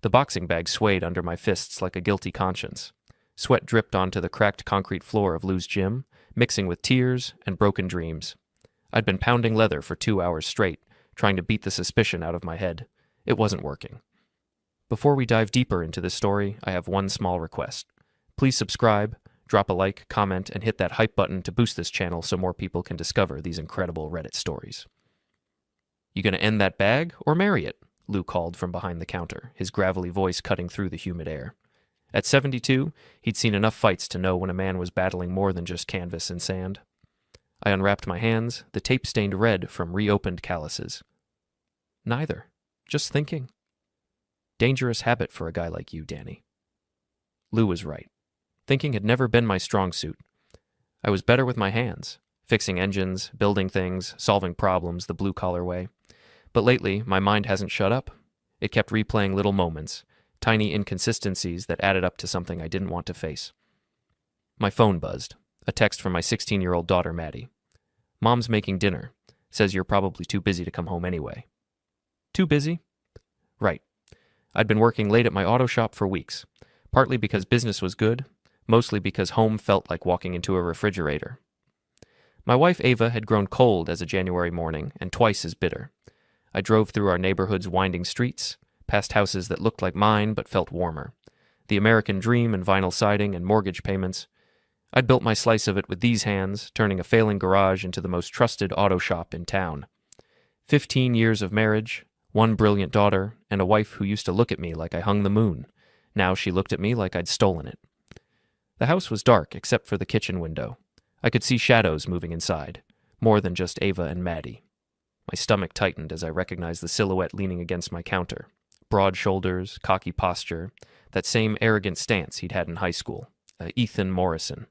The boxing bag swayed under my fists like a guilty conscience. Sweat dripped onto the cracked concrete floor of Lou's gym, mixing with tears and broken dreams. I'd been pounding leather for 2 hours straight, trying to beat the suspicion out of my head. It wasn't working. Before we dive deeper into this story, I have one small request. Please subscribe, drop a like, comment, and hit that hype button to boost this channel so more people can discover these incredible Reddit stories. You gonna end that bag or marry it? Lou called from behind the counter, his gravelly voice cutting through the humid air. At 72, he'd seen enough fights to know when a man was battling more than just canvas and sand. I unwrapped my hands, the tape stained red from reopened calluses. Neither. Just thinking. Dangerous habit for a guy like you, Danny. Lou was right. Thinking had never been my strong suit. I was better with my hands, fixing engines, building things, solving problems the blue-collar way. But lately, my mind hasn't shut up. It kept replaying little moments, tiny inconsistencies that added up to something I didn't want to face. My phone buzzed. A text from my 16-year-old daughter, Maddie. Mom's making dinner. Says you're probably too busy to come home anyway. Too busy? Right. I'd been working late at my auto shop for weeks, partly because business was good, mostly because home felt like walking into a refrigerator. My wife Ava had grown cold as a January morning and twice as bitter. I drove through our neighborhood's winding streets, past houses that looked like mine but felt warmer. The American dream and vinyl siding and mortgage payments. I'd built my slice of it with these hands, turning a failing garage into the most trusted auto shop in town. 15 years of marriage, one brilliant daughter, and a wife who used to look at me like I hung the moon. Now she looked at me like I'd stolen it. The house was dark except for the kitchen window. I could see shadows moving inside, more than just Ava and Maddie. My stomach tightened as I recognized the silhouette leaning against my counter. Broad shoulders, cocky posture, that same arrogant stance he'd had in high school. Ethan Morrison.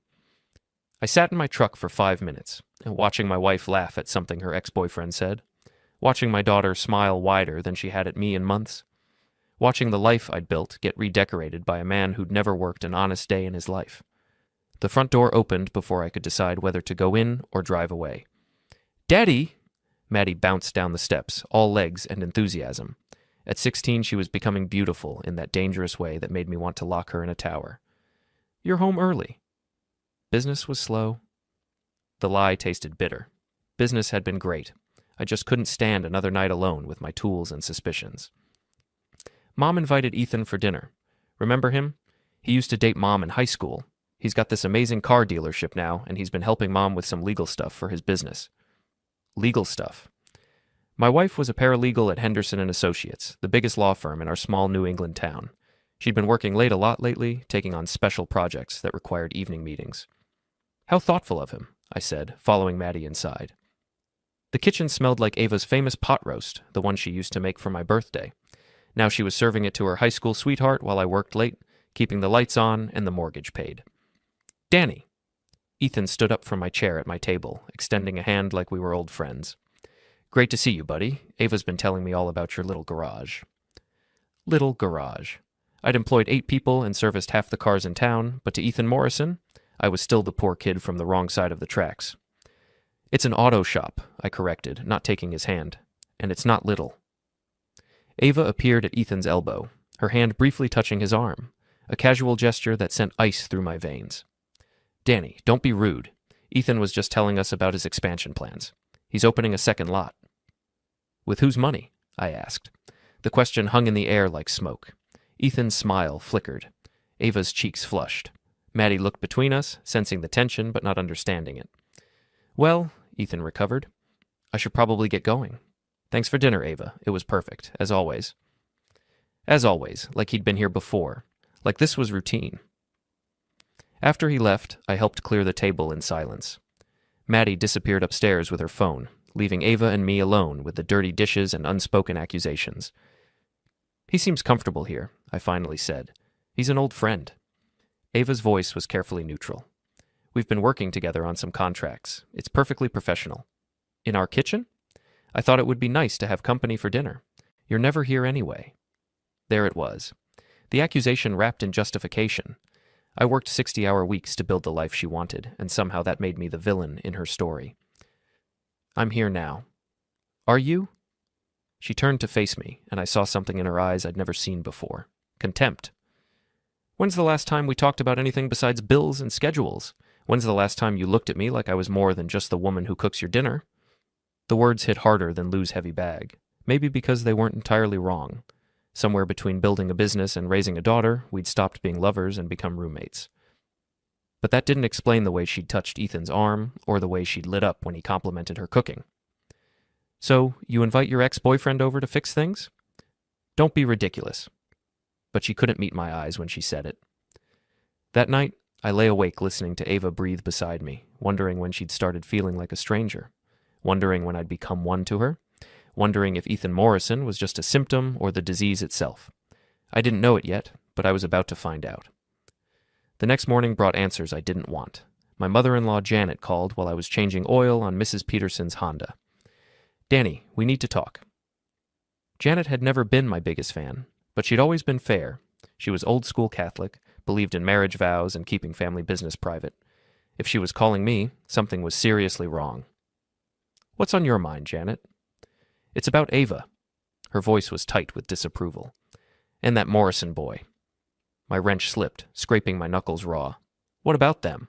I sat in my truck for 5 minutes, watching my wife laugh at something her ex-boyfriend said, watching my daughter smile wider than she had at me in months, watching the life I'd built get redecorated by a man who'd never worked an honest day in his life. The front door opened before I could decide whether to go in or drive away. "Daddy!" Maddie bounced down the steps, all legs and enthusiasm. At 16, she was becoming beautiful in that dangerous way that made me want to lock her in a tower. "You're home early." Business was slow. The lie tasted bitter. Business had been great. I just couldn't stand another night alone with my tools and suspicions. Mom invited Ethan for dinner. Remember him? He used to date Mom in high school. He's got this amazing car dealership now, and he's been helping Mom with some legal stuff for his business. Legal stuff. My wife was a paralegal at Henderson and Associates, the biggest law firm in our small New England town. She'd been working late a lot lately, taking on special projects that required evening meetings. "How thoughtful of him," I said, following Maddie inside. The kitchen smelled like Ava's famous pot roast, the one she used to make for my birthday. Now she was serving it to her high school sweetheart while I worked late, keeping the lights on and the mortgage paid. "Danny!" Ethan stood up from my chair at my table, extending a hand like we were old friends. "Great to see you, buddy. Ava's been telling me all about your little garage." Little garage. I'd employed 8 people and serviced half the cars in town, but to Ethan Morrison, I was still the poor kid from the wrong side of the tracks. "It's an auto shop," I corrected, not taking his hand. "And it's not little." Ava appeared at Ethan's elbow, her hand briefly touching his arm, a casual gesture that sent ice through my veins. "Danny, don't be rude. Ethan was just telling us about his expansion plans. He's opening a second lot." "With whose money?" I asked. The question hung in the air like smoke. Ethan's smile flickered. Ava's cheeks flushed. Maddie looked between us, sensing the tension but not understanding it. "Well," Ethan recovered, "I should probably get going. Thanks for dinner, Ava. It was perfect, as always." As always, like he'd been here before, like this was routine. After he left, I helped clear the table in silence. Maddie disappeared upstairs with her phone, leaving Ava and me alone with the dirty dishes and unspoken accusations. "He seems comfortable here," I finally said. "He's an old friend." Ava's voice was carefully neutral. "We've been working together on some contracts. It's perfectly professional." "In our kitchen? I thought it would be nice to have company for dinner. You're never here anyway." There it was. The accusation wrapped in justification. I worked 60-hour weeks to build the life she wanted, and somehow that made me the villain in her story. "I'm here now." "Are you?" She turned to face me, and I saw something in her eyes I'd never seen before. contempt. When's the last time we talked about anything besides bills and schedules? When's the last time you looked at me like I was more than just the woman who cooks your dinner? The words hit harder than Lou's heavy bag, maybe because they weren't entirely wrong. Somewhere between building a business and raising a daughter, we'd stopped being lovers and become roommates. But that didn't explain the way she'd touched Ethan's arm, or the way she'd lit up when he complimented her cooking. So, you invite your ex-boyfriend over to fix things? Don't be ridiculous. But she couldn't meet my eyes when she said it. That night, I lay awake listening to Ava breathe beside me, wondering when she'd started feeling like a stranger, wondering when I'd become one to her, wondering if Ethan Morrison was just a symptom or the disease itself. I didn't know it yet, but I was about to find out. The next morning brought answers I didn't want. My mother-in-law Janet called while I was changing oil on Mrs. Peterson's Honda. "Danny, we need to talk." Janet had never been my biggest fan, but she'd always been fair. She was old-school Catholic, believed in marriage vows and keeping family business private. If she was calling me, something was seriously wrong. "What's on your mind, Janet?" "It's about Ava." Her voice was tight with disapproval. "And that Morrison boy." My wrench slipped, scraping my knuckles raw. "What about them?"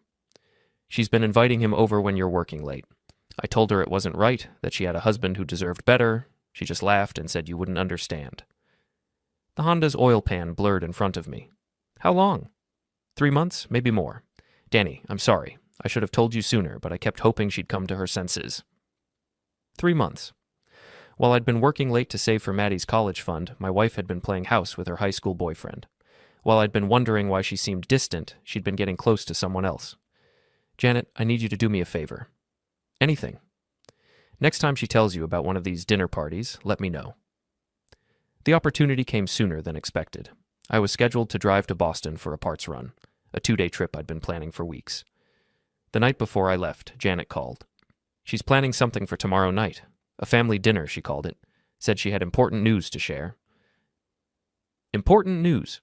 "She's been inviting him over when you're working late. I told her it wasn't right, that she had a husband who deserved better. She just laughed and said you wouldn't understand." The Honda's oil pan blurred in front of me. "How long?" 3 months, maybe more. "Danny, I'm sorry. I should have told you sooner, but I kept hoping she'd come to her senses." 3 months. While I'd been working late to save for Maddie's college fund, my wife had been playing house with her high school boyfriend. While I'd been wondering why she seemed distant, she'd been getting close to someone else. "Janet, I need you to do me a favor." "Anything." "Next time she tells you about one of these dinner parties, let me know." The opportunity came sooner than expected. I was scheduled to drive to Boston for a parts run, a 2-day trip I'd been planning for weeks. The night before I left, Janet called. She's planning something for tomorrow night. A family dinner, she called it. Said she had important news to share. Important news?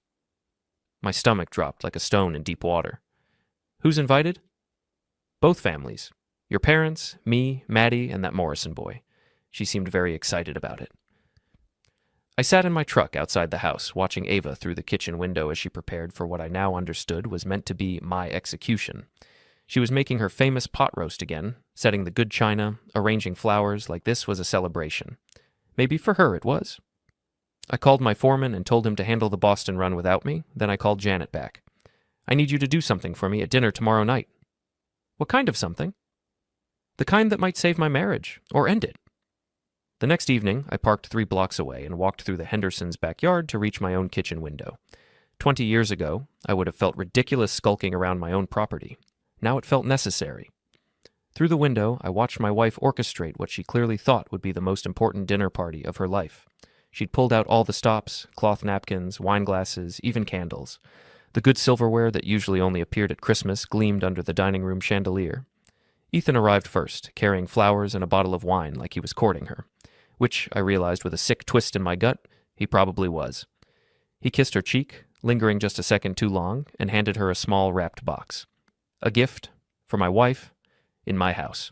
My stomach dropped like a stone in deep water. "Who's invited?" "Both families. Your parents, me, Maddie, and that Morrison boy." She seemed very excited about it. I sat in my truck outside the house, watching Ava through the kitchen window as she prepared for what I now understood was meant to be my execution. She was making her famous pot roast again, setting the good china, arranging flowers like this was a celebration. Maybe for her it was. I called my foreman and told him to handle the Boston run without me, then I called Janet back. "I need you to do something for me at dinner tomorrow night." "What kind of something?" "The kind that might save my marriage, or end it." The next evening, I parked 3 blocks away and walked through the Hendersons' backyard to reach my own kitchen window. 20 years ago, I would have felt ridiculous skulking around my own property. Now it felt necessary. Through the window, I watched my wife orchestrate what she clearly thought would be the most important dinner party of her life. She'd pulled out all the stops, cloth napkins, wine glasses, even candles. The good silverware that usually only appeared at Christmas gleamed under the dining room chandelier. Ethan arrived first, carrying flowers and a bottle of wine like he was courting her, which, I realized with a sick twist in my gut, he probably was. He kissed her cheek, lingering just a second too long, and handed her a small wrapped box. A gift, for my wife, in my house.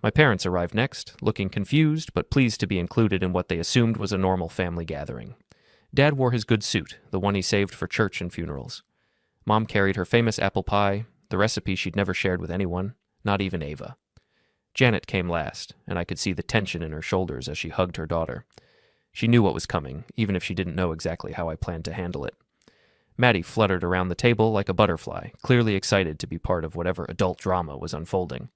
My parents arrived next, looking confused but pleased to be included in what they assumed was a normal family gathering. Dad wore his good suit, the one he saved for church and funerals. Mom carried her famous apple pie, the recipe she'd never shared with anyone, not even Ava. Janet came last, and I could see the tension in her shoulders as she hugged her daughter. She knew what was coming, even if she didn't know exactly how I planned to handle it. Maddie fluttered around the table like a butterfly, clearly excited to be part of whatever adult drama was unfolding.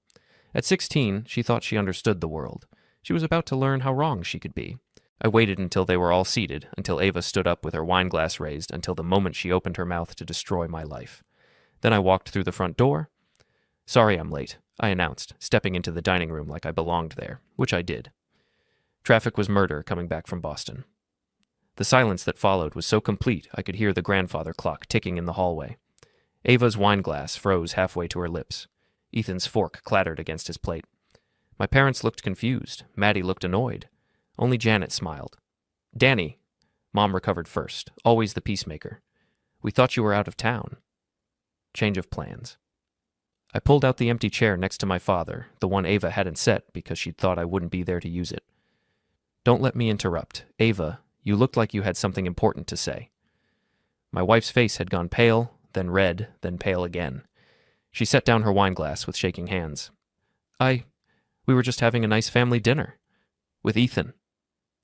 At 16, she thought she understood the world. She was about to learn how wrong she could be. I waited until they were all seated, until Ava stood up with her wine glass raised, until the moment she opened her mouth to destroy my life. Then I walked through the front door. "Sorry I'm late," I announced, stepping into the dining room like I belonged there, which I did. Traffic was murder coming back from Boston. The silence that followed was so complete I could hear the grandfather clock ticking in the hallway. Ava's wine glass froze halfway to her lips. Ethan's fork clattered against his plate. My parents looked confused. Maddie looked annoyed. Only Janet smiled. "Danny," Mom recovered first, always the peacemaker. "We thought you were out of town." Change of plans. I pulled out the empty chair next to my father, the one Ava hadn't set because she'd thought I wouldn't be there to use it. "Don't let me interrupt. Ava, you looked like you had something important to say." My wife's face had gone pale, then red, then pale again. She set down her wineglass with shaking hands. We were just having a nice family dinner. With Ethan.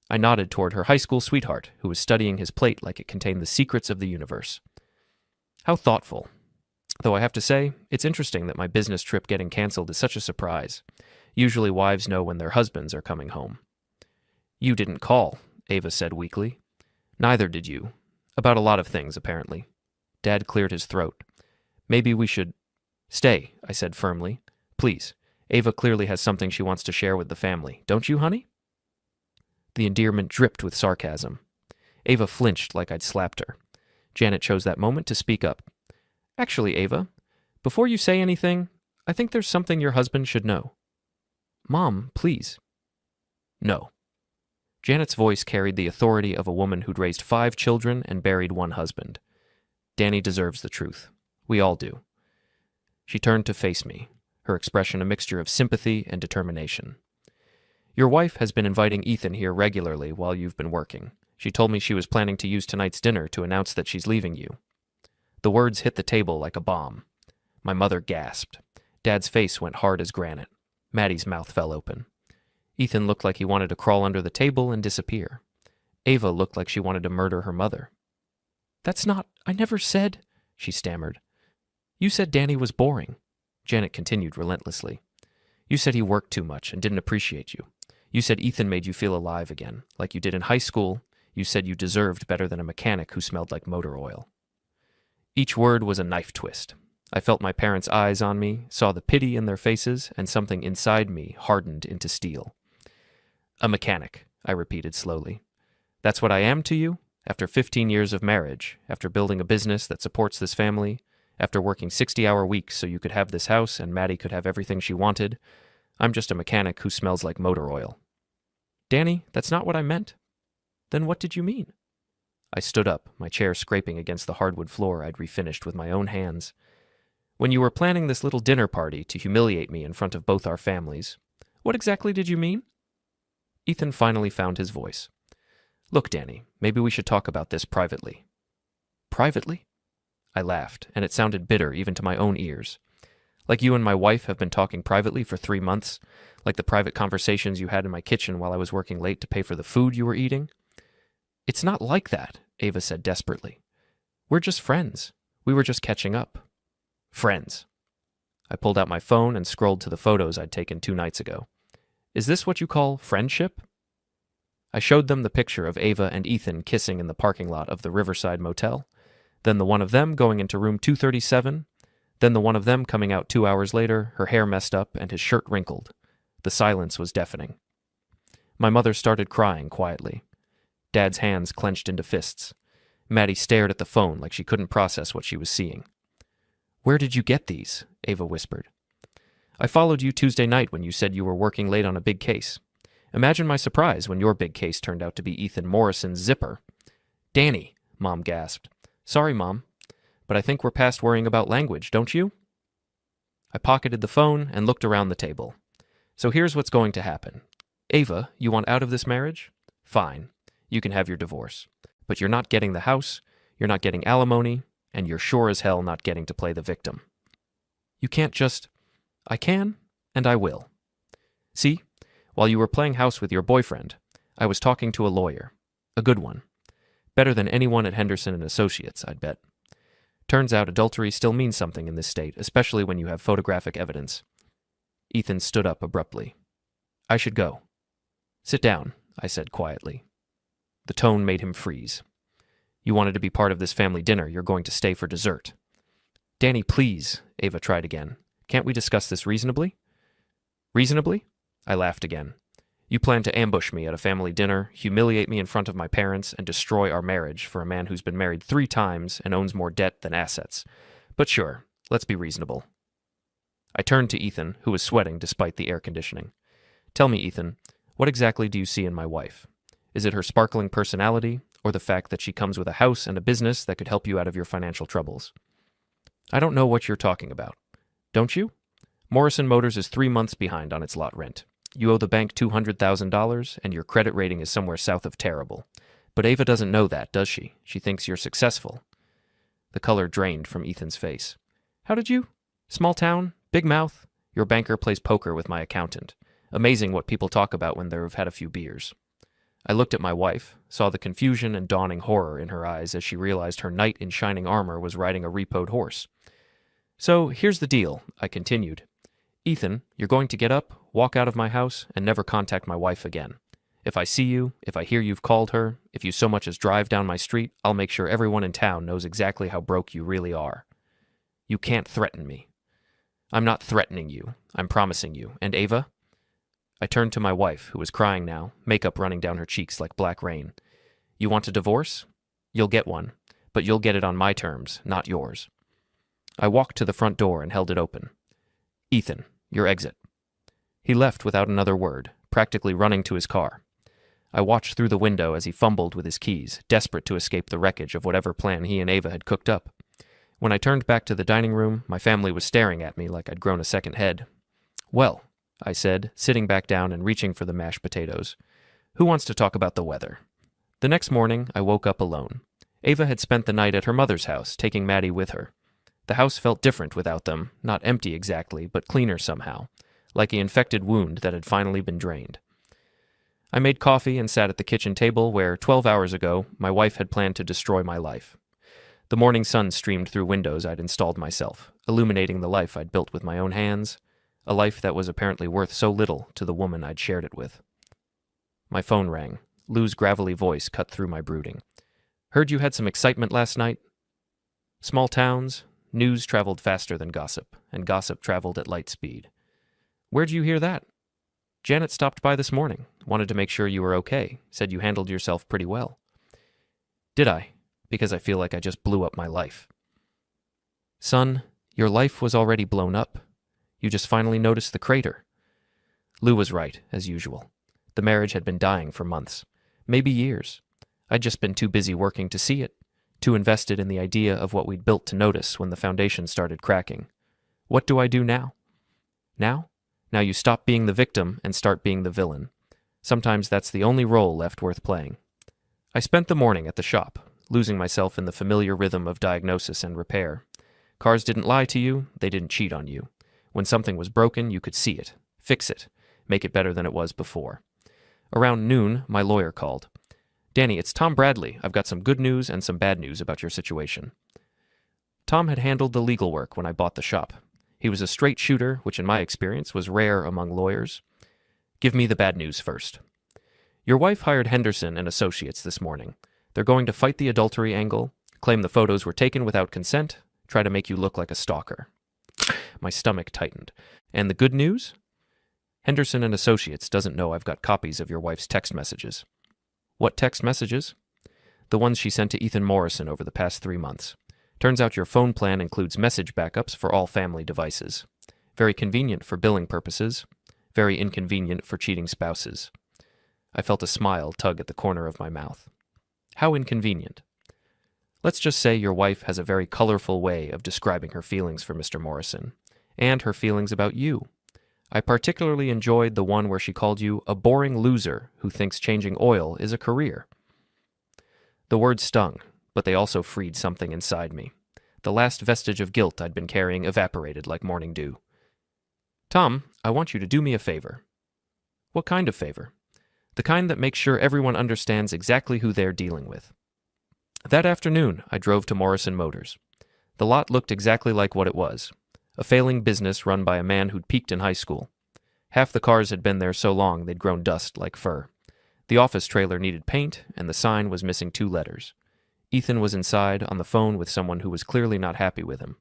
I nodded toward her high school sweetheart, who was studying his plate like it contained the secrets of the universe. How thoughtful. Though I have to say, it's interesting that my business trip getting canceled is such a surprise. Usually wives know when their husbands are coming home. You didn't call, Ava said weakly. Neither did you. About a lot of things, apparently. Dad cleared his throat. Maybe we should... Stay, I said firmly. Please. Ava clearly has something she wants to share with the family. Don't you, honey? The endearment dripped with sarcasm. Ava flinched like I'd slapped her. Janet chose that moment to speak up. Actually, Ava, before you say anything, I think there's something your husband should know. Mom, please. No. Janet's voice carried the authority of a woman who'd raised 5 children and buried 1 husband. Danny deserves the truth. We all do. She turned to face me, her expression a mixture of sympathy and determination. Your wife has been inviting Ethan here regularly while you've been working. She told me she was planning to use tonight's dinner to announce that she's leaving you. The words hit the table like a bomb. My mother gasped. Dad's face went hard as granite. Maddie's mouth fell open. Ethan looked like he wanted to crawl under the table and disappear. Ava looked like she wanted to murder her mother. I never said, she stammered. You said Danny was boring. Janet continued relentlessly. You said he worked too much and didn't appreciate you. You said Ethan made you feel alive again, like you did in high school. You said you deserved better than a mechanic who smelled like motor oil. Each word was a knife twist. I felt my parents' eyes on me, saw the pity in their faces, and something inside me hardened into steel. A mechanic, I repeated slowly. That's what I am to you? After 15 years of marriage, after building a business that supports this family, after working 60-hour weeks so you could have this house and Maddie could have everything she wanted, I'm just a mechanic who smells like motor oil. Danny, that's not what I meant. Then what did you mean? I stood up, my chair scraping against the hardwood floor I'd refinished with my own hands. When you were planning this little dinner party to humiliate me in front of both our families, what exactly did you mean? Ethan finally found his voice. Look, Danny, maybe we should talk about this privately. Privately? I laughed, and it sounded bitter even to my own ears. Like you and my wife have been talking privately for 3 months, like the private conversations you had in my kitchen while I was working late to pay for the food you were eating. It's not like that, Ava said desperately. We're just friends. We were just catching up. Friends. I pulled out my phone and scrolled to the photos I'd taken 2 nights ago. Is this what you call friendship? I showed them the picture of Ava and Ethan kissing in the parking lot of the Riverside Motel, then the one of them going into room 237, then the one of them coming out 2 hours later, her hair messed up and his shirt wrinkled. The silence was deafening. My mother started crying quietly. Dad's hands clenched into fists. Maddie stared at the phone like she couldn't process what she was seeing. Where did you get these? Ava whispered. I followed you Tuesday night when you said you were working late on a big case. Imagine my surprise when your big case turned out to be Ethan Morrison's zipper. Danny, Mom gasped. Sorry, Mom, but I think we're past worrying about language, don't you? I pocketed the phone and looked around the table. So here's what's going to happen. Ava, you want out of this marriage? Fine. You can have your divorce. But you're not getting the house, you're not getting alimony, and you're sure as hell not getting to play the victim. You can't just... I can, and I will. See, while you were playing house with your boyfriend, I was talking to a lawyer. A good one. Better than anyone at Henderson and Associates, I'd bet. Turns out adultery still means something in this state, especially when you have photographic evidence. Ethan stood up abruptly. I should go. Sit down, I said quietly. The tone made him freeze. You wanted to be part of this family dinner, you're going to stay for dessert. Danny, please, Ava tried again. Can't we discuss this reasonably? Reasonably? I laughed again. You plan to ambush me at a family dinner, humiliate me in front of my parents, and destroy our marriage for a man who's been married 3 times and owns more debt than assets. But sure, let's be reasonable. I turned to Ethan, who was sweating despite the air conditioning. Tell me, Ethan, what exactly do you see in my wife? Is it her sparkling personality, or the fact that she comes with a house and a business that could help you out of your financial troubles? I don't know what you're talking about. Don't you? Morrison Motors is 3 months behind on its lot rent. You owe the bank $200,000, and your credit rating is somewhere south of terrible. But Ava doesn't know that, does she? She thinks you're successful. The color drained from Ethan's face. How did you? Small town? Big mouth? Your banker plays poker with my accountant. Amazing what people talk about when they've had a few beers. I looked at my wife, saw the confusion and dawning horror in her eyes as she realized her knight in shining armor was riding a repoed horse. So, here's the deal, I continued. Ethan, you're going to get up, walk out of my house, and never contact my wife again. If I see you, if I hear you've called her, if you so much as drive down my street, I'll make sure everyone in town knows exactly how broke you really are. You can't threaten me. I'm not threatening you. I'm promising you. And Ava? I turned to my wife, who was crying now, makeup running down her cheeks like black rain. You want a divorce? You'll get one, but you'll get it on my terms, not yours. I walked to the front door and held it open. Ethan, your exit. He left without another word, practically running to his car. I watched through the window as he fumbled with his keys, desperate to escape the wreckage of whatever plan he and Ava had cooked up. When I turned back to the dining room, my family was staring at me like I'd grown a second head. Well, I said, sitting back down and reaching for the mashed potatoes. Who wants to talk about the weather? The next morning, I woke up alone. Ava had spent the night at her mother's house, taking Maddie with her. The house felt different without them, not empty exactly, but cleaner somehow, like an infected wound that had finally been drained. I made coffee and sat at the kitchen table where, 12 hours ago, my wife had planned to destroy my life. The morning sun streamed through windows I'd installed myself, illuminating the life I'd built with my own hands, a life that was apparently worth so little to the woman I'd shared it with. My phone rang. Lou's gravelly voice cut through my brooding. Heard you had some excitement last night? Small towns, news traveled faster than gossip, and gossip traveled at light speed. Where'd you hear that? Janet stopped by this morning, wanted to make sure you were okay, said you handled yourself pretty well. Did I? Because I feel like I just blew up my life. Son, your life was already blown up. You just finally noticed the crater. Lou was right, as usual. The marriage had been dying for months, maybe years. I'd just been too busy working to see it, too invested in the idea of what we'd built to notice when the foundation started cracking. What do I do now? Now? Now you stop being the victim and start being the villain. Sometimes that's the only role left worth playing. I spent the morning at the shop, losing myself in the familiar rhythm of diagnosis and repair. Cars didn't lie to you, they didn't cheat on you. When something was broken, you could see it, fix it, make it better than it was before. Around noon, my lawyer called. Danny, it's Tom Bradley. I've got some good news and some bad news about your situation. Tom had handled the legal work when I bought the shop. He was a straight shooter, which in my experience was rare among lawyers. Give me the bad news first. Your wife hired Henderson and Associates this morning. They're going to fight the adultery angle, claim the photos were taken without consent, try to make you look like a stalker. My stomach tightened. And the good news? Henderson and Associates doesn't know I've got copies of your wife's text messages. What text messages? The ones she sent to Ethan Morrison over the past 3 months. Turns out your phone plan includes message backups for all family devices. Very convenient for billing purposes. Very inconvenient for cheating spouses. I felt a smile tug at the corner of my mouth. How inconvenient? Let's just say your wife has a very colorful way of describing her feelings for Mr. Morrison, and her feelings about you. I particularly enjoyed the one where she called you a boring loser who thinks changing oil is a career. The words stung, but they also freed something inside me. The last vestige of guilt I'd been carrying evaporated like morning dew. Tom, I want you to do me a favor. What kind of favor? The kind that makes sure everyone understands exactly who they're dealing with. That afternoon, I drove to Morrison Motors. The lot looked exactly like what it was. A failing business run by a man who'd peaked in high school. Half the cars had been there so long they'd grown dust like fur. The office trailer needed paint, and the sign was missing 2 letters. Ethan was inside, on the phone with someone who was clearly not happy with him.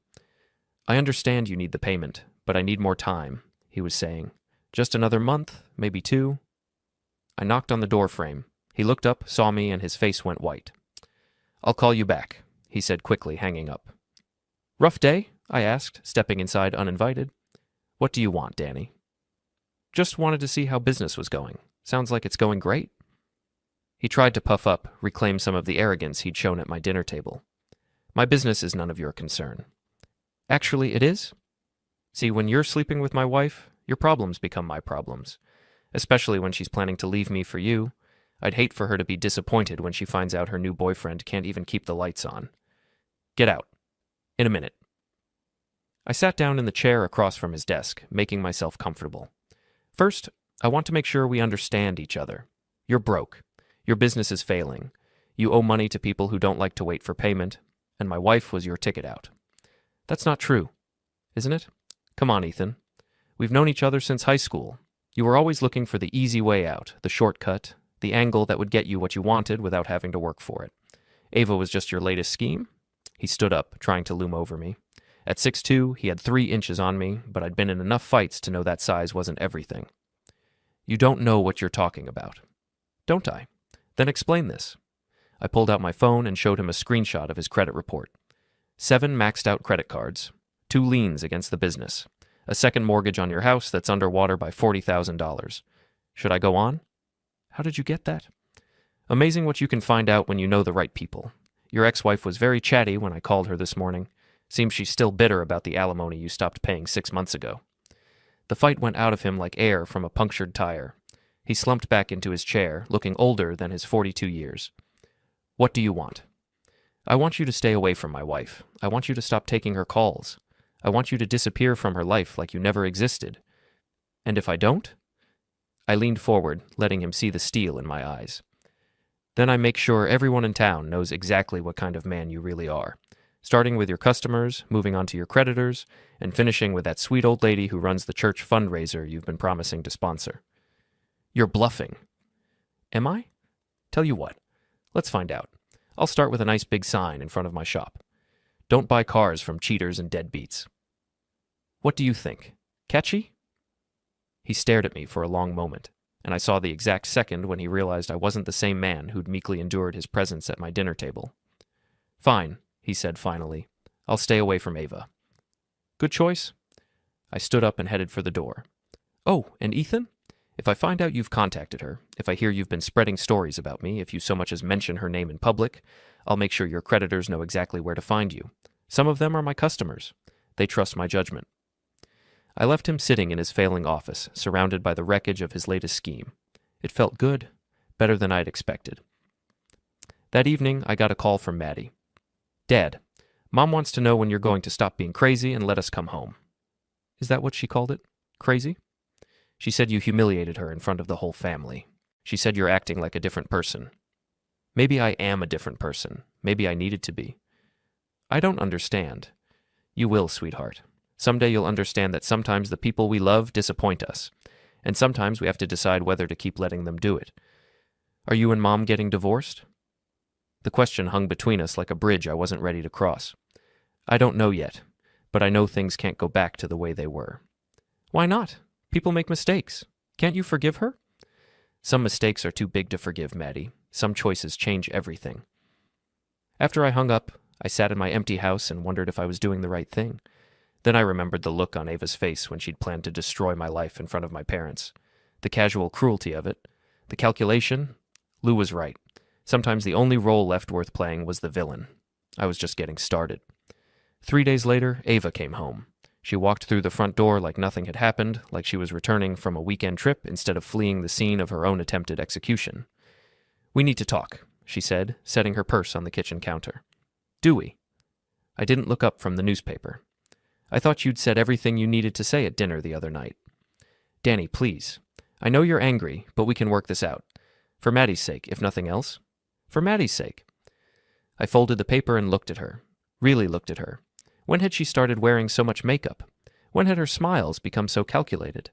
I understand you need the payment, but I need more time, he was saying. Just another month, maybe 2. I knocked on the door frame. He looked up, saw me, and his face went white. I'll call you back, he said quickly, hanging up. Rough day? I asked, stepping inside uninvited. What do you want, Danny? Just wanted to see how business was going. Sounds like it's going great. He tried to puff up, reclaim some of the arrogance he'd shown at my dinner table. My business is none of your concern. Actually, it is? See, when you're sleeping with my wife, your problems become my problems. Especially when she's planning to leave me for you. I'd hate for her to be disappointed when she finds out her new boyfriend can't even keep the lights on. Get out, In a minute. I sat down in the chair across from his desk, making myself comfortable. First, I want to make sure we understand each other. You're broke. Your business is failing. You owe money to people who don't like to wait for payment, and my wife was your ticket out. That's not true, isn't it? Come on, Ethan. We've known each other since high school. You were always looking for the easy way out, the shortcut, the angle that would get you what you wanted without having to work for it. Ava was just your latest scheme? He stood up, trying to loom over me. At 6'2", he had 3 inches on me, but I'd been in enough fights to know that size wasn't everything. You don't know what you're talking about. Don't I? Then explain this. I pulled out my phone and showed him a screenshot of his credit report. 7 maxed-out credit cards, 2 liens against the business, a second mortgage on your house that's underwater by $40,000. Should I go on? How did you get that? Amazing what you can find out when you know the right people. Your ex-wife was very chatty when I called her this morning. Seems she's still bitter about the alimony you stopped paying 6 months ago. The fight went out of him like air from a punctured tire. He slumped back into his chair, looking older than his 42 years. What do you want? I want you to stay away from my wife. I want you to stop taking her calls. I want you to disappear from her life like you never existed. And if I don't? I leaned forward, letting him see the steel in my eyes. Then I make sure everyone in town knows exactly what kind of man you really are. Starting with your customers, moving on to your creditors, and finishing with that sweet old lady who runs the church fundraiser you've been promising to sponsor. You're bluffing. Am I? Tell you what, let's find out. I'll start with a nice big sign in front of my shop. Don't buy cars from cheaters and deadbeats. What do you think? Catchy? He stared at me for a long moment, and I saw the exact second when he realized I wasn't the same man who'd meekly endured his presence at my dinner table. Fine, he said finally. I'll stay away from Ava. Good choice. I stood up and headed for the door. Oh, and Ethan? If I find out you've contacted her, if I hear you've been spreading stories about me, if you so much as mention her name in public, I'll make sure your creditors know exactly where to find you. Some of them are my customers. They trust my judgment. I left him sitting in his failing office, surrounded by the wreckage of his latest scheme. It felt good, better than I'd expected. That evening, I got a call from Maddie. Dad, Mom wants to know when you're going to stop being crazy and let us come home. Is that what she called it? Crazy? She said you humiliated her in front of the whole family. She said you're acting like a different person. Maybe I am a different person. Maybe I needed to be. I don't understand. You will, sweetheart. Someday you'll understand that sometimes the people we love disappoint us, and sometimes we have to decide whether to keep letting them do it. Are you and Mom getting divorced? The question hung between us like a bridge I wasn't ready to cross. I don't know yet, but I know things can't go back to the way they were. Why not? People make mistakes. Can't you forgive her? Some mistakes are too big to forgive, Maddie. Some choices change everything. After I hung up, I sat in my empty house and wondered if I was doing the right thing. Then I remembered the look on Ava's face when she'd planned to destroy my life in front of my parents. The casual cruelty of it. The calculation. Lou was right. Sometimes the only role left worth playing was the villain. I was just getting started. 3 days later, Ava came home. She walked through the front door like nothing had happened, like she was returning from a weekend trip instead of fleeing the scene of her own attempted execution. We need to talk, she said, setting her purse on the kitchen counter. Do we? I didn't look up from the newspaper. I thought you'd said everything you needed to say at dinner the other night. Danny, please. I know you're angry, but we can work this out. For Maddie's sake, if nothing else. For Maddie's sake. I folded the paper and looked at her. Really looked at her. When had she started wearing so much makeup? When had her smiles become so calculated?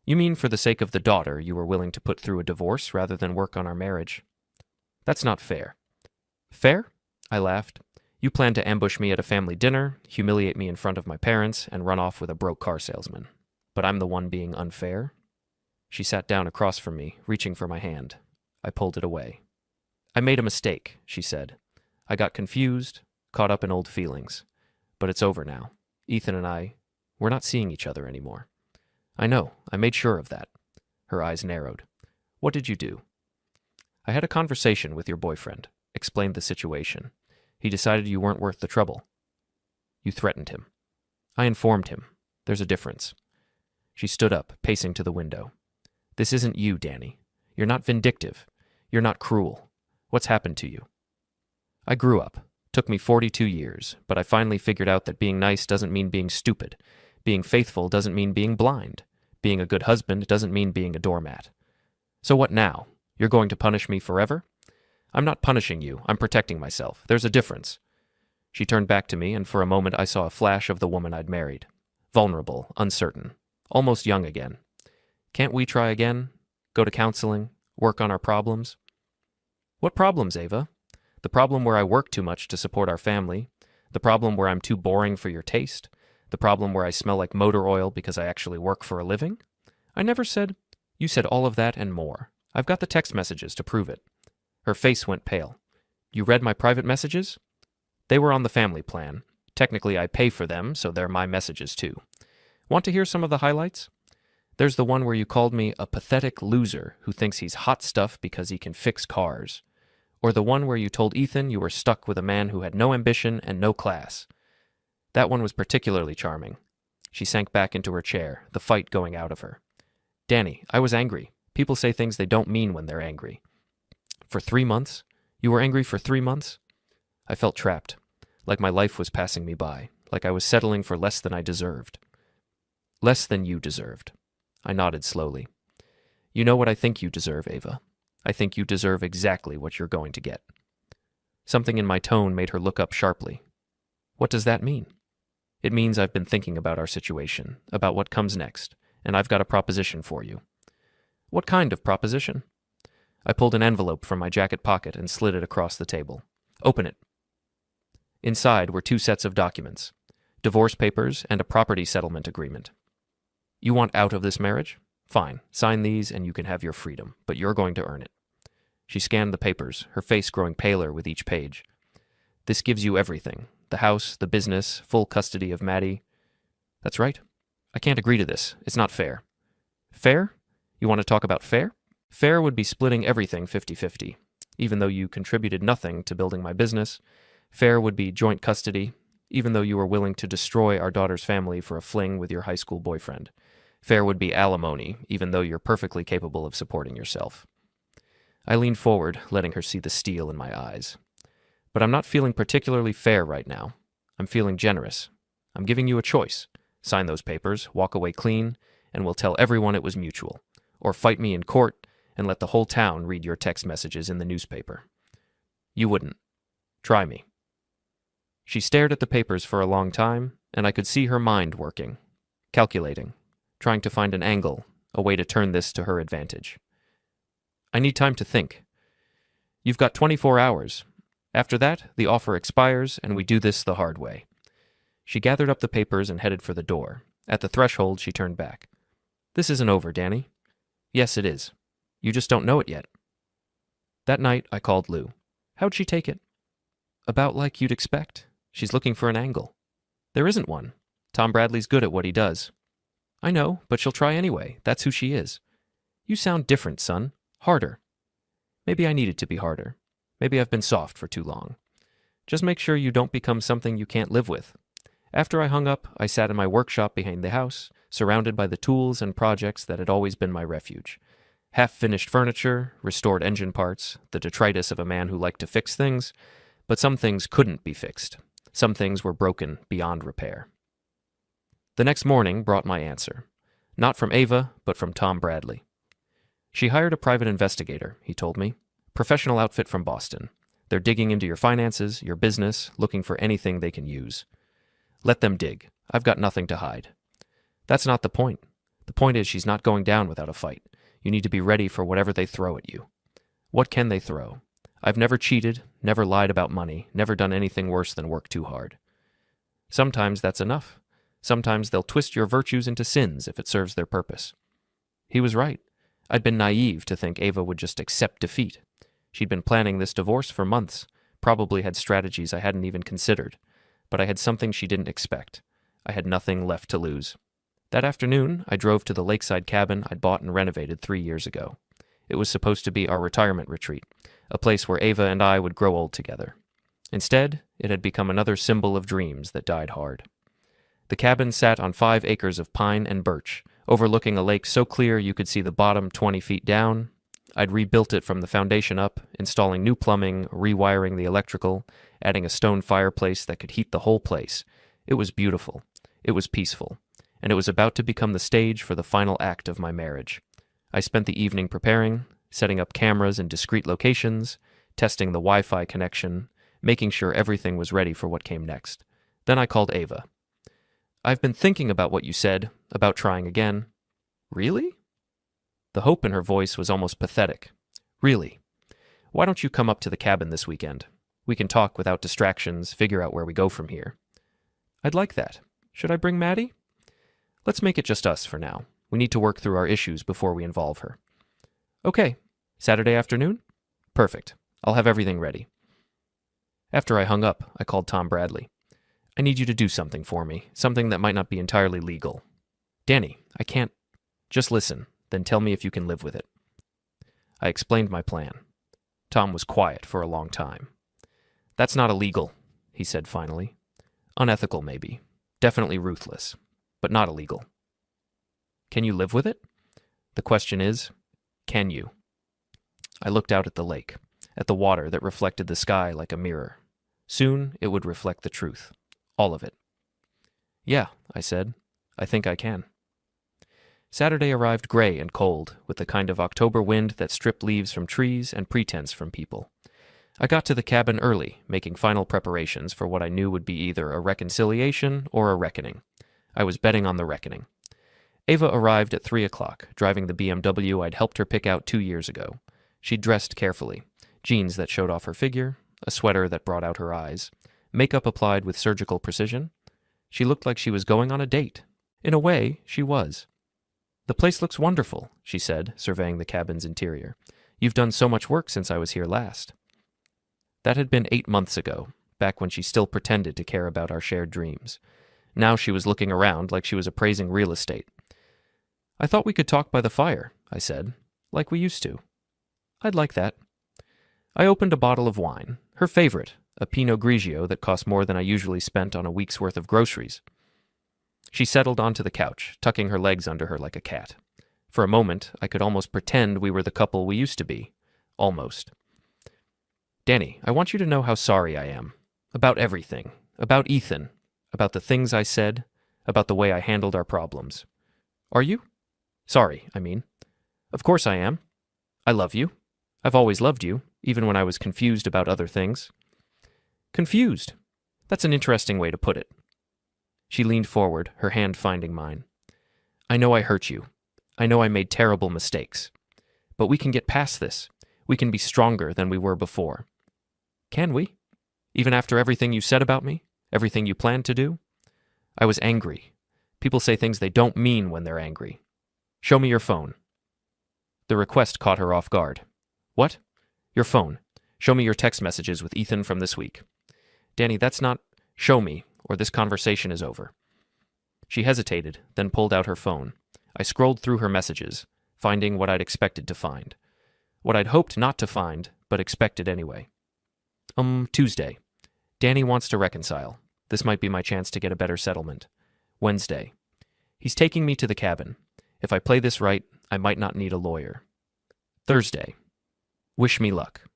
You mean for the sake of the daughter you were willing to put through a divorce rather than work on our marriage? That's not fair. Fair? I laughed. You plan to ambush me at a family dinner, humiliate me in front of my parents, and run off with a broke car salesman. But I'm the one being unfair? She sat down across from me, reaching for my hand. I pulled it away. I made a mistake, she said. I got confused, caught up in old feelings. But it's over now. Ethan and we're not seeing each other anymore. I know, I made sure of that. Her eyes narrowed. What did you do? I had a conversation with your boyfriend, explained the situation. He decided you weren't worth the trouble. You threatened him. I informed him. There's a difference. She stood up, pacing to the window. This isn't you, Danny. You're not vindictive. You're not cruel. What's happened to you? I grew up, Took me 42 years, but I finally figured out that being nice doesn't mean being stupid. Being faithful doesn't mean being blind. Being a good husband doesn't mean being a doormat. So what now? You're going to punish me forever? I'm not punishing you. I'm protecting myself. There's a difference. She turned back to me, and for a moment I saw a flash of the woman I'd married. Vulnerable, uncertain, almost young again. Can't we try again? Go to counseling? Work on our problems? What problems, Ava? The problem where I work too much to support our family? The problem where I'm too boring for your taste? The problem where I smell like motor oil because I actually work for a living? I never said... You said all of that and more. I've got the text messages to prove it. Her face went pale. You read my private messages? They were on the family plan. Technically, I pay for them, so they're my messages too. Want to hear some of the highlights? There's the one where you called me a pathetic loser who thinks he's hot stuff because he can fix cars. Or the one where you told Ethan you were stuck with a man who had no ambition and no class. That one was particularly charming. She sank back into her chair, the fight going out of her. Danny, I was angry. People say things they don't mean when they're angry. For 3 months? You were angry for 3 months? I felt trapped, like my life was passing me by, like I was settling for less than I deserved. Less than you deserved. I nodded slowly. You know what I think you deserve, Ava. I think you deserve exactly what you're going to get. Something in my tone made her look up sharply. What does that mean? It means I've been thinking about our situation, about what comes next, and I've got a proposition for you. What kind of proposition? I pulled an envelope from my jacket pocket and slid it across the table. Open it. Inside were 2 sets of documents, divorce papers and a property settlement agreement. You want out of this marriage? Fine, sign these and you can have your freedom, but you're going to earn it. She scanned the papers, her face growing paler with each page. This gives you everything. The house, the business, full custody of Maddie. That's right. I can't agree to this. It's not fair. Fair? You want to talk about fair? Fair would be splitting everything 50-50. Even though you contributed nothing to building my business, fair would be joint custody, even though you were willing to destroy our daughter's family for a fling with your high school boyfriend. Fair would be alimony, even though you're perfectly capable of supporting yourself. I leaned forward, letting her see the steel in my eyes. But I'm not feeling particularly fair right now. I'm feeling generous. I'm giving you a choice. Sign those papers, walk away clean, and we'll tell everyone it was mutual. Or fight me in court and let the whole town read your text messages in the newspaper. You wouldn't. Try me. She stared at the papers for a long time, and I could see her mind working, calculating, trying to find an angle, a way to turn this to her advantage. I need time to think. You've got 24 hours. After that, the offer expires, and we do this the hard way. She gathered up the papers and headed for the door. At the threshold, she turned back. This isn't over, Danny. Yes, it is. You just don't know it yet. That night, I called Lou. How'd she take it? About like you'd expect. She's looking for an angle. There isn't one. Tom Bradley's good at what he does. I know, but she'll try anyway. That's who she is. You sound different, son. Harder. Maybe I needed to be harder. Maybe I've been soft for too long. Just make sure you don't become something you can't live with. After I hung up, I sat in my workshop behind the house, surrounded by the tools and projects that had always been my refuge. Half-finished furniture, restored engine parts, the detritus of a man who liked to fix things, but some things couldn't be fixed. Some things were broken beyond repair. The next morning brought my answer. Not from Ava, but from Tom Bradley. She hired a private investigator, he told me. Professional outfit from Boston. They're digging into your finances, your business, looking for anything they can use. Let them dig. I've got nothing to hide. That's not the point. The point is she's not going down without a fight. You need to be ready for whatever they throw at you. What can they throw? I've never cheated, never lied about money, never done anything worse than work too hard. Sometimes that's enough. Sometimes they'll twist your virtues into sins if it serves their purpose. He was right. I'd been naive to think Ava would just accept defeat. She'd been planning this divorce for months, probably had strategies I hadn't even considered, but I had something she didn't expect. I had nothing left to lose. That afternoon, I drove to the lakeside cabin I'd bought and renovated 3 years ago. It was supposed to be our retirement retreat, a place where Ava and I would grow old together. Instead, it had become another symbol of dreams that died hard. The cabin sat on 5 acres of pine and birch, overlooking a lake so clear you could see the bottom 20 feet down, I'd rebuilt it from the foundation up, installing new plumbing, rewiring the electrical, adding a stone fireplace that could heat the whole place. It was beautiful. It was peaceful. And it was about to become the stage for the final act of my marriage. I spent the evening preparing, setting up cameras in discrete locations, testing the Wi-Fi connection, making sure everything was ready for what came next. Then I called Ava. "I've been thinking about what you said, about trying again." "Really?" The hope in her voice was almost pathetic. "Really. Why don't you come up to the cabin this weekend? We can talk without distractions, figure out where we go from here." "I'd like that. Should I bring Maddie?" "Let's make it just us for now. We need to work through our issues before we involve her." "Okay. Saturday afternoon?" "Perfect. I'll have everything ready." After I hung up, I called Tom Bradley. "I need you to do something for me, something that might not be entirely legal." "Danny, I can't." "Just listen, then tell me if you can live with it." I explained my plan. Tom was quiet for a long time. "That's not illegal," he said finally. "Unethical, maybe. Definitely ruthless. But not illegal." "Can you live with it?" "The question is, can you?" I looked out at the lake, at the water that reflected the sky like a mirror. Soon it would reflect the truth. All of it. "Yeah," I said. "I think I can." Saturday arrived gray and cold, with the kind of October wind that stripped leaves from trees and pretense from people. I got to the cabin early, making final preparations for what I knew would be either a reconciliation or a reckoning. I was betting on the reckoning. Ava arrived at 3 o'clock, driving the BMW I'd helped her pick out 2 years ago. She'd dressed carefully, jeans that showed off her figure, a sweater that brought out her eyes, makeup applied with surgical precision. She looked like she was going on a date. In a way, she was. "The place looks wonderful," she said, surveying the cabin's interior. "You've done so much work since I was here last." That had been 8 months ago, back when she still pretended to care about our shared dreams. Now she was looking around like she was appraising real estate. "I thought we could talk by the fire," I said, "like we used to." "I'd like that." I opened a bottle of wine, her favorite, a Pinot Grigio that cost more than I usually spent on a week's worth of groceries. She settled onto the couch, tucking her legs under her like a cat. For a moment, I could almost pretend we were the couple we used to be. Almost. "Danny, I want you to know how sorry I am. About everything. About Ethan. About the things I said. About the way I handled our problems." "Are you?" "Sorry, I mean." "Of course I am. I love you. I've always loved you, even when I was confused about other things." "Confused? That's an interesting way to put it." She leaned forward, her hand finding mine. "I know I hurt you. I know I made terrible mistakes. But we can get past this. We can be stronger than we were before." "Can we? Even after everything you said about me? Everything you planned to do?" "I was angry. People say things they don't mean when they're angry. Show me your phone." The request caught her off guard. "What?" "Your phone. Show me your text messages with Ethan from this week." "Danny, that's not—" "Show me, or this conversation is over." She hesitated, then pulled out her phone. I scrolled through her messages, finding what I'd expected to find. What I'd hoped not to find, but expected anyway. Tuesday. "Danny wants to reconcile. This might be my chance to get a better settlement." Wednesday. "He's taking me to the cabin. If I play this right, I might not need a lawyer." Thursday. "Wish me luck.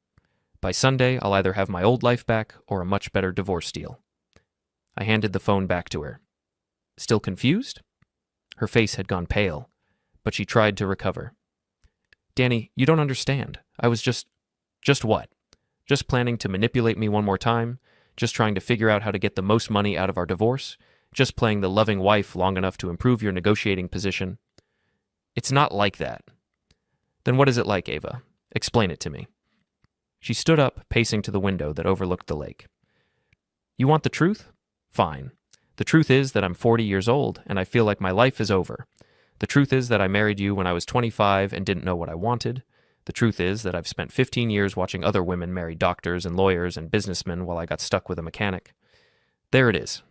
By Sunday, I'll either have my old life back or a much better divorce deal." I handed the phone back to her. "Still confused?" Her face had gone pale, but she tried to recover. "Danny, you don't understand. I was just..." "Just what? Just planning to manipulate me one more time? Just trying to figure out how to get the most money out of our divorce? Just playing the loving wife long enough to improve your negotiating position?" "It's not like that." "Then what is it like, Ava? Explain it to me." She stood up, pacing to the window that overlooked the lake. "You want the truth? Fine. The truth is that I'm 40 years old, and I feel like my life is over. The truth is that I married you when I was 25 and didn't know what I wanted. The truth is that I've spent 15 years watching other women marry doctors and lawyers and businessmen while I got stuck with a mechanic. There it is."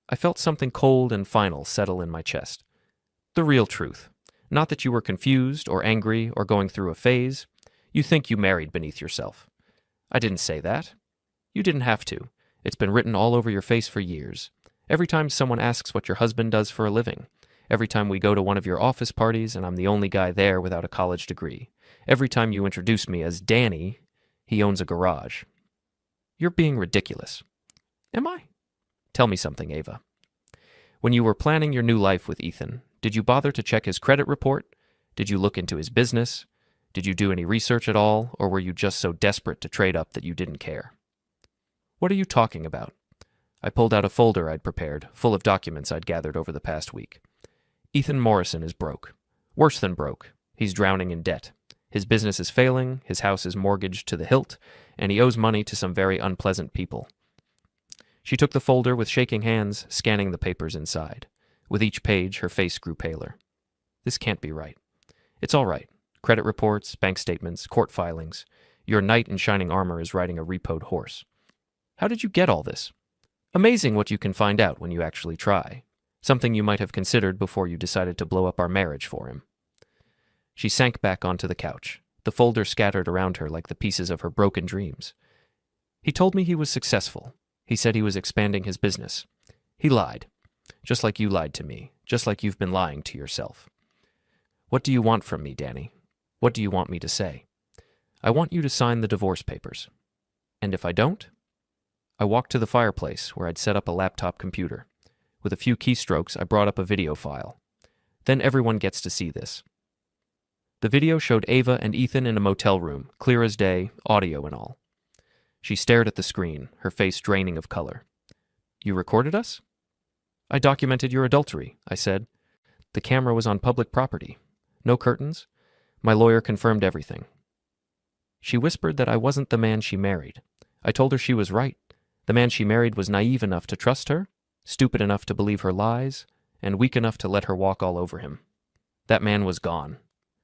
I felt something cold and final settle in my chest. The real truth. Not that you were confused or angry or going through a phase. You think you married beneath yourself. I didn't say that. You didn't have to. It's been written all over your face for years. Every time someone asks what your husband does for a living, Every time we go to one of your office parties and I'm the only guy there without a college degree. Every time you introduce me as Danny, he owns a garage. You're being ridiculous. Am I? Tell me something, Ava. When you were planning your new life with Ethan, did you bother to check his credit report? Did you look into his business? Did you do any research at all, or were you just so desperate to trade up that you didn't care? What are you talking about? I pulled out a folder I'd prepared, full of documents I'd gathered over the past week. Ethan Morrison is broke. Worse than broke. He's drowning in debt. His business is failing, his house is mortgaged to the hilt, and he owes money to some very unpleasant people. She took the folder with shaking hands, scanning the papers inside. With each page, her face grew paler. This can't be right. It's all right. Credit reports, bank statements, court filings. Your knight in shining armor is riding a repoed horse. How did you get all this? Amazing what you can find out when you actually try. Something you might have considered before you decided to blow up our marriage for him. She sank back onto the couch, the folder scattered around her like the pieces of her broken dreams. He told me he was successful. He said he was expanding his business. He lied. Just like you lied to me. Just like you've been lying to yourself. What do you want from me, Danny? What do you want me to say? I want you to sign the divorce papers. And if I don't? I walked to the fireplace where I'd set up a laptop computer. With a few keystrokes, I brought up a video file. Then everyone gets to see this. The video showed Ava and Ethan in a motel room, clear as day, audio and all. She stared at the screen, her face draining of color. You recorded us? I documented your adultery, I said. The camera was on public property. No curtains. My lawyer confirmed everything. She whispered that I wasn't the man she married. I told her she was right. The man she married was naive enough to trust her, stupid enough to believe her lies, and weak enough to let her walk all over him. That man was gone.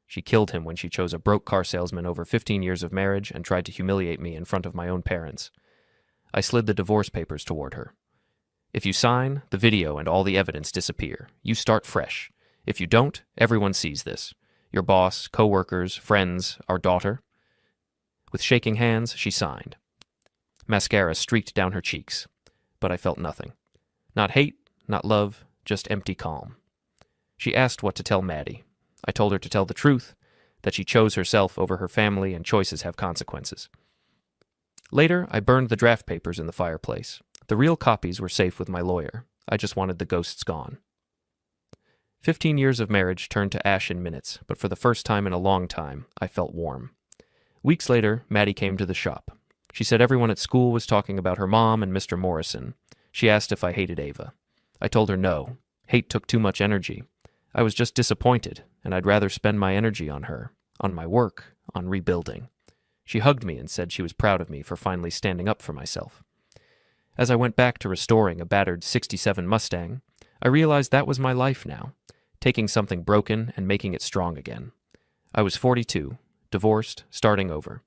She killed him when she chose a broke car salesman over 15 years of marriage and tried to humiliate me in front of my own parents. I slid the divorce papers toward her. If you sign, the video and all the evidence disappear. You start fresh. If you don't, everyone sees this. Your boss, co-workers, friends, our daughter. With shaking hands, she signed. Mascara streaked down her cheeks, but I felt nothing. Not hate, not love, just empty calm. She asked what to tell Maddie. I told her to tell the truth, that she chose herself over her family and choices have consequences. Later, I burned the draft papers in the fireplace. The real copies were safe with my lawyer. I just wanted the ghosts gone. 15 years of marriage turned to ash in minutes, but for the first time in a long time, I felt warm. Weeks later, Maddie came to the shop. She said everyone at school was talking about her mom and Mr. Morrison. She asked if I hated Ava. I told her no. Hate took too much energy. I was just disappointed, and I'd rather spend my energy on her, on my work, on rebuilding. She hugged me and said she was proud of me for finally standing up for myself. As I went back to restoring a battered '67 Mustang, I realized that was my life now, taking something broken and making it strong again. I was 42, divorced, starting over,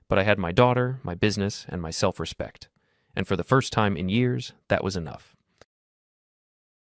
but I had my daughter, my business, and my self-respect, and for the first time in years, that was enough.